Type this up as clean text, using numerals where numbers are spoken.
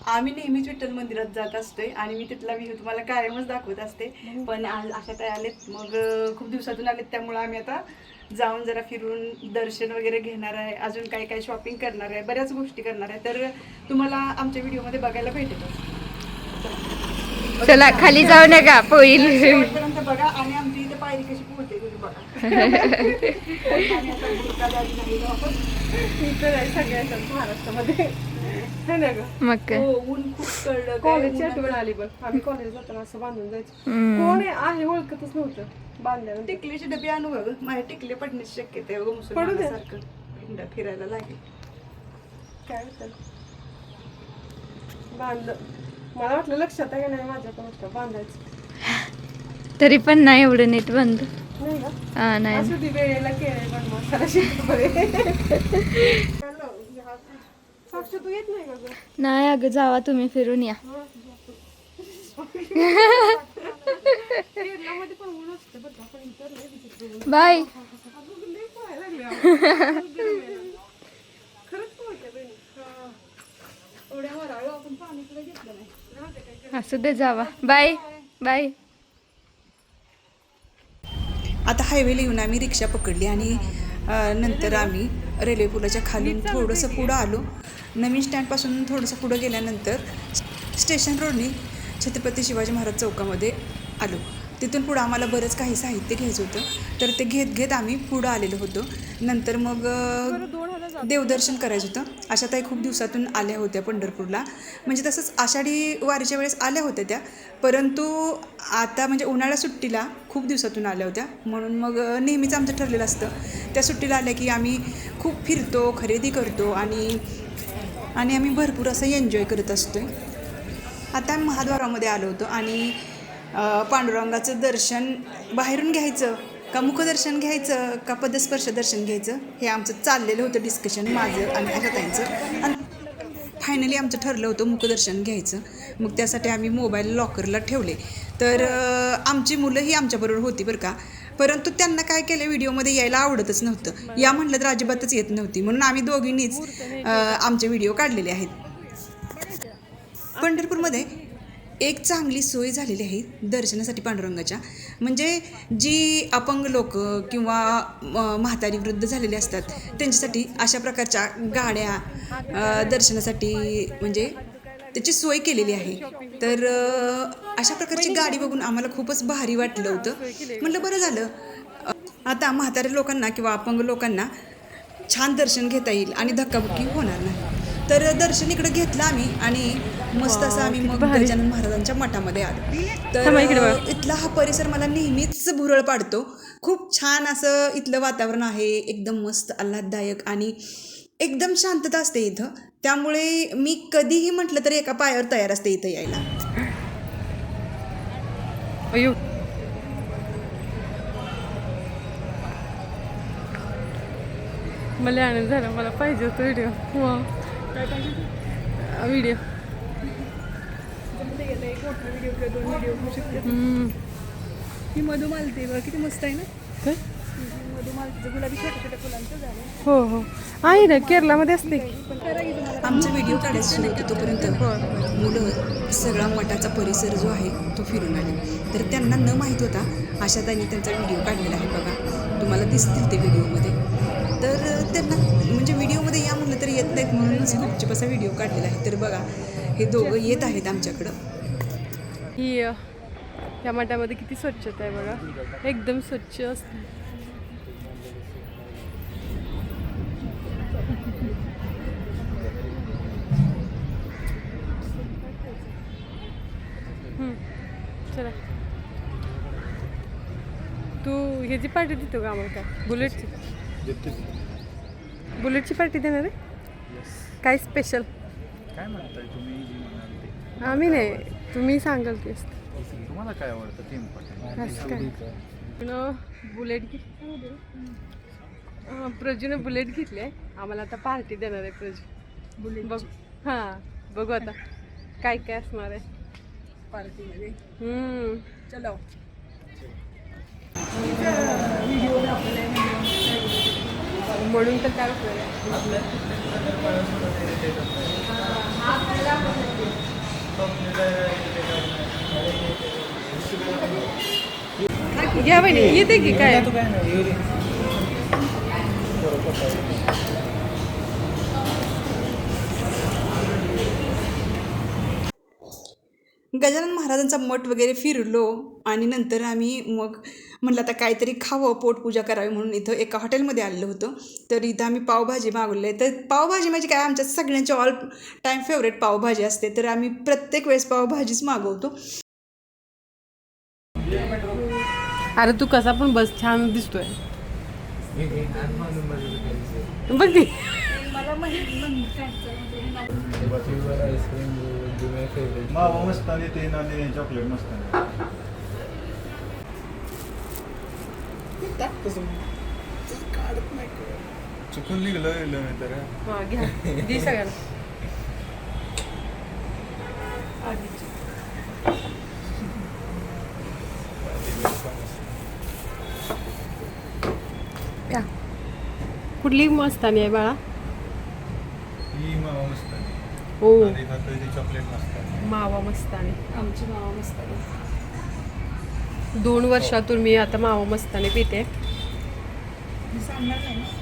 आम्ही नेहमीच विठ्ठल मंदिरात जात असतोय आणि मी तिथला व्ह्यू तुम्हाला कायमच दाखवत असते. पण आज अशा ताई आलेत, मग खूप दिवसातून आलेत, त्यामुळे आम्ही आता जाऊन जरा फिरून दर्शन वगैरे घेणार आहे. अजून काही काही शॉपिंग करणार आहे, बऱ्याच गोष्टी करणार आहे. तर तुम्हाला आमच्या व्हिडिओमध्ये बघायला भेटेल. चला खाली जाऊ नका पोईल. शेवटपर्यंत बघा आणि आमची इथे पायरी कशी पोहते तुम्ही बघा. आणि आता बुरका दाजी नाही आपण इथं आहे सगळ्या महाराष्ट्रामध्ये. मग काय ऊन खूप कळलं. कॉलेजची आठवण आली बघ. आम्ही कॉलेज जाताना असं बांधून जायचं. कोण आहे ओळखतच नव्हतं बांधल्यानंतर. टिकलीचे डबे आणू बघ, माझ्या टिकले पडण्याची शक्यता आहे. मुसलमानासारखं हिंडा फिरायला लागेल. काय होतं बांधलं. मला वाटलं लक्षात आहे का नाही माझ्या पण बांधायचं. तरी पण नाही एवढं नीट बंद. नाही का हा नाही असं ती वेळेला केळं पण मसाला शिकतो. साक्षी तू येत नाही का गं? नाही अगं जावा तुम्ही फिरून या. केरलामध्ये पण ऊन असतं बरं का, पण इतर लय विचित्र ऊन. बाय. अगं लय पोहायला लागले. खरंच पोहते बहिणी. एवढ्या वराळ आपण पाणी सुद्धा घेतलं नाही. असू दे जावा. Bye bye. आता हायवेला येऊन आम्ही रिक्षा पकडली आणि नंतर आम्ही रेल्वे पुलाच्या खालून थोडंसं पुढं आलो. नवीन स्टँडपासून थोडंसं पुढं गेल्यानंतर स्टेशन रोडनी छत्रपती शिवाजी महाराज चौकामध्ये आलो. तिथून पुढं आम्हाला बरंच काही साहित्य घ्यायचं होतं, तर ते घेत आम्ही पुढं आलेलो होतो. नंतर मग देवदर्शन करायचं होतं. आशाताई खूप दिवसातून आल्या होत्या पंढरपूरला, म्हणजे तसंच आषाढी वारीच्या वेळेस आल्या होत्या त्या, परंतु आता म्हणजे उन्हाळ्या सुट्टीला खूप दिवसातून आल्या होत्या. म्हणून मग नेहमीच आमचं ठरलेलं असतं त्या सुट्टीला आल्या की आम्ही खूप फिरतो, खरेदी करतो आणि आम्ही भरपूर असं एन्जॉय करत असतो. आता आम्ही महाद्वारामध्ये आलो होतो आणि पांडुरंगाचं दर्शन बाहेरून घ्यायचं का मुखदर्शन घ्यायचं का पदस्पर्श दर्शन घ्यायचं, हे आमचं चाललेलं होतं डिस्कशन माझं आणि आशाताईंचं. आणि फायनली आमचं ठरलं होतं मुखदर्शन घ्यायचं. मग त्यासाठी आम्ही मोबाईल लॉकरला ठेवले. तर आमची मुलंही आमच्याबरोबर होती बरं का, परंतु त्यांना काय केलं, व्हिडिओमध्ये यायला आवडतच नव्हतं. या म्हटलं तर अजिबातच येत नव्हती, म्हणून आम्ही दोघींनीच आमचे व्हिडिओ काढलेले आहेत. पंढरपूरमध्ये एक चांगली सोय झालेली आहे दर्शनासाठी पांडुरंगाच्या. म्हणजे जी अपंग लोक किंवा म्हातारी वृद्ध झालेले असतात त्यांच्यासाठी अशा प्रकारच्या गाड्या दर्शनासाठी म्हणजे त्याची सोय केलेली आहे. तर अशा प्रकारची गाडी बघून आम्हाला खूपच भारी वाटलं होतं. म्हटलं बरं झालं, आता म्हाताऱ्या लोकांना किंवा अपंग लोकांना छान दर्शन घेता येईल आणि धक्काबुक्की होणार नाही. तर दर्शन इकडं घेतलं आम्ही आणि मस्त असं आम्ही मग गजानन महाराजांच्या मठामध्ये आलो. तर इथला हा परिसर मला नेहमीच भुरळ पाडतो. खूप छान असं इथलं वातावरण आहे, एकदम मस्त आल्हाददायक आणि एकदम शांतता असते इथं. त्यामुळे मी कधीही म्हटलं तरी एका पायावर तयार असते इथं यायला. अयो मला आनंद झाला. मला पाहिजे होतं व्हिडिओ. काय पाहिजे व्हिडिओ एक मोठा व्हिडिओ किंवा 2 व्हिडिओ होऊ शकते. ही मधुमालती बघ किती मस्त आहे ना. काय मधुमालतीचं गुलाबी छोट्या छोट्या फुलांचं झालं. हो हो आहे ना, केरलामध्ये असते. आमचा व्हिडिओ काढायला सुरू होतो तोपर्यंत मुलं सगळा मठाचा परिसर जो आहे तो फिरून आले. तर त्यांना न माहीत होता आशाताईंनी त्यांचा व्हिडिओ काढलेला आहे बघा, तुम्हाला दिसतील ते व्हिडिओमध्ये. तर त्यांना म्हणजे व्हिडिओमध्ये या म्हटलं तरी येत नाहीत, म्हणूनच गुपचूप असा व्हिडिओ काढलेला आहे. तर बघा हे दोघं येत आहेत आमच्याकडं. ही या मठामध्ये किती स्वच्छता आहे बघा, एकदम स्वच्छ असते. चला तू ह्याची पार्टी देतो का आम्हाला? काय बुलेटची पार्टी देणार आहे? काय स्पेशल? काय म्हणताय तुम्ही जी म्हणाल ते? आम्ही नाही, तुम्ही सांगाल ते असतं. तुम्हाला काय आवडतं ते इम्पॉर्टंट. असं काय बुलेट प्रजूनं बुलेट घेतली आहे. आम्हाला आता पार्टी देणार आहे प्रजू. बुलेट बघ. हां बघू आता काय काय असणार आहे पार्टीमध्ये. चलो म्हणून तर काय घ्या बहिणी येते की काय गजानन महाराजांचा मठ वगैरे फिरलो आणि नंतर आम्ही मग म्हणलं आता काहीतरी खावं पोटपूजा करावी म्हणून इथं एका हॉटेलमध्ये आलेलो होतो. तर इथं आम्ही पावभाजी मागवली आहे. तर पावभाजी म्हणजे काय आमच्या सगळ्यांची ऑल टाईम फेवरेट पावभाजी असते. तर आम्ही प्रत्येक वेळेस पावभाजीच मागवतो. अरे तू कसा पण बस छान दिसतोय बघ की. मावा मस्त आणि ते आणि चॉकलेट मस्त चुकून निघलं मी तर हा घ्या दे सगळ्यांना या. कुठली मस्तानी आहे बाळा ही मावा मस्त हो आणि ते चॉकलेट मस्त मावा मस्तानी आमची मावा मस्त 2 वर्षातून मी आता मावा मस्तानी पिते सांगणार नाही